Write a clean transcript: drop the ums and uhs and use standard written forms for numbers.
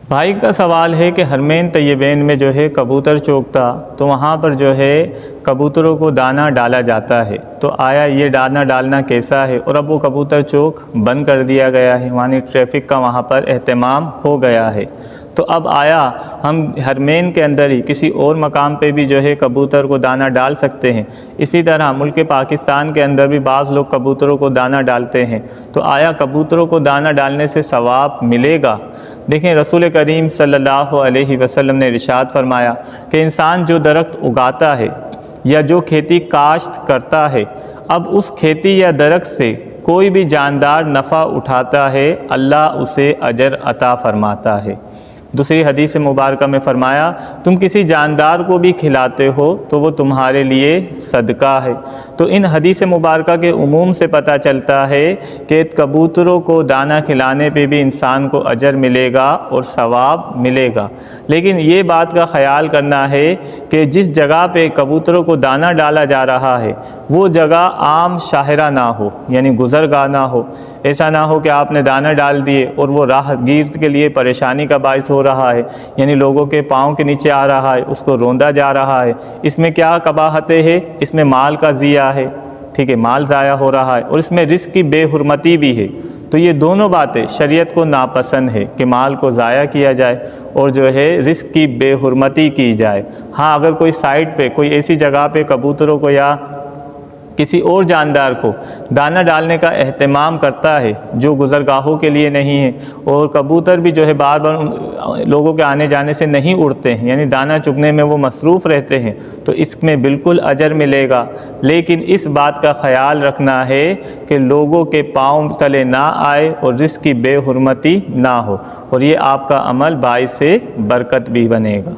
بھائی کا سوال ہے کہ حرمین طیبین میں جو ہے کبوتر چوگتا تو وہاں پر جو ہے کبوتروں کو دانہ ڈالا جاتا ہے، تو آیا یہ دانہ ڈالنا کیسا ہے؟ اور اب وہ کبوتر چوگ بند کر دیا گیا ہے، یعنی ٹریفک کا وہاں پر اہتمام ہو گیا ہے، تو اب آیا ہم حرمین کے اندر ہی کسی اور مقام پہ بھی جو ہے کبوتر کو دانہ ڈال سکتے ہیں؟ اسی طرح ملک پاکستان کے اندر بھی بعض لوگ کبوتروں کو دانہ ڈالتے ہیں، تو آیا کبوتروں کو دانہ ڈالنے سے ثواب ملے گا؟ دیکھیں، رسول کریم صلی اللہ علیہ وسلم نے ارشاد فرمایا کہ انسان جو درخت اگاتا ہے یا جو کھیتی کاشت کرتا ہے، اب اس کھیتی یا درخت سے کوئی بھی جاندار نفع اٹھاتا ہے، اللہ اسے اجر عطا فرماتا ہے۔ دوسری حدیث مبارکہ میں فرمایا، تم کسی جاندار کو بھی کھلاتے ہو تو وہ تمہارے لیے صدقہ ہے۔ تو ان حدیث مبارکہ کے عموم سے پتہ چلتا ہے کہ کبوتروں کو دانہ کھلانے پہ بھی انسان کو اجر ملے گا اور ثواب ملے گا، لیکن یہ بات کا خیال کرنا ہے کہ جس جگہ پہ کبوتروں کو دانہ ڈالا جا رہا ہے وہ جگہ عام شاہراہ نہ ہو، یعنی گزرگاہ نہ ہو۔ ایسا نہ ہو کہ آپ نے دانہ ڈال دیے اور وہ راہ گیر کے لیے پریشانی کا باعث ہو رہا ہے، یعنی لوگوں کے پاؤں کے نیچے آ رہا ہے، اس کو روندا جا رہا ہے۔ اس میں کیا قباحتیں ہے؟ اس میں مال کا ضیاع ہے، ٹھیک ہے، مال ضائع ہو رہا ہے، اور اس میں رزق کی بے حرمتی بھی ہے۔ تو یہ دونوں باتیں شریعت کو ناپسند ہے کہ مال کو ضائع کیا جائے اور جو ہے رزق کی بے حرمتی کی جائے۔ ہاں، اگر کوئی سائٹ پہ، کوئی ایسی جگہ پہ کبوتروں کو یا کسی اور جاندار کو دانہ ڈالنے کا اہتمام کرتا ہے جو گزرگاہوں کے لیے نہیں ہے، اور کبوتر بھی جو ہے بار بار لوگوں کے آنے جانے سے نہیں اڑتے ہیں، یعنی دانہ چگنے میں وہ مصروف رہتے ہیں، تو اس میں بالکل اجر ملے گا، لیکن اس بات کا خیال رکھنا ہے کہ لوگوں کے پاؤں تلے نہ آئے اور رزق کی بے حرمتی نہ ہو، اور یہ آپ کا عمل باعث برکت بھی بنے گا۔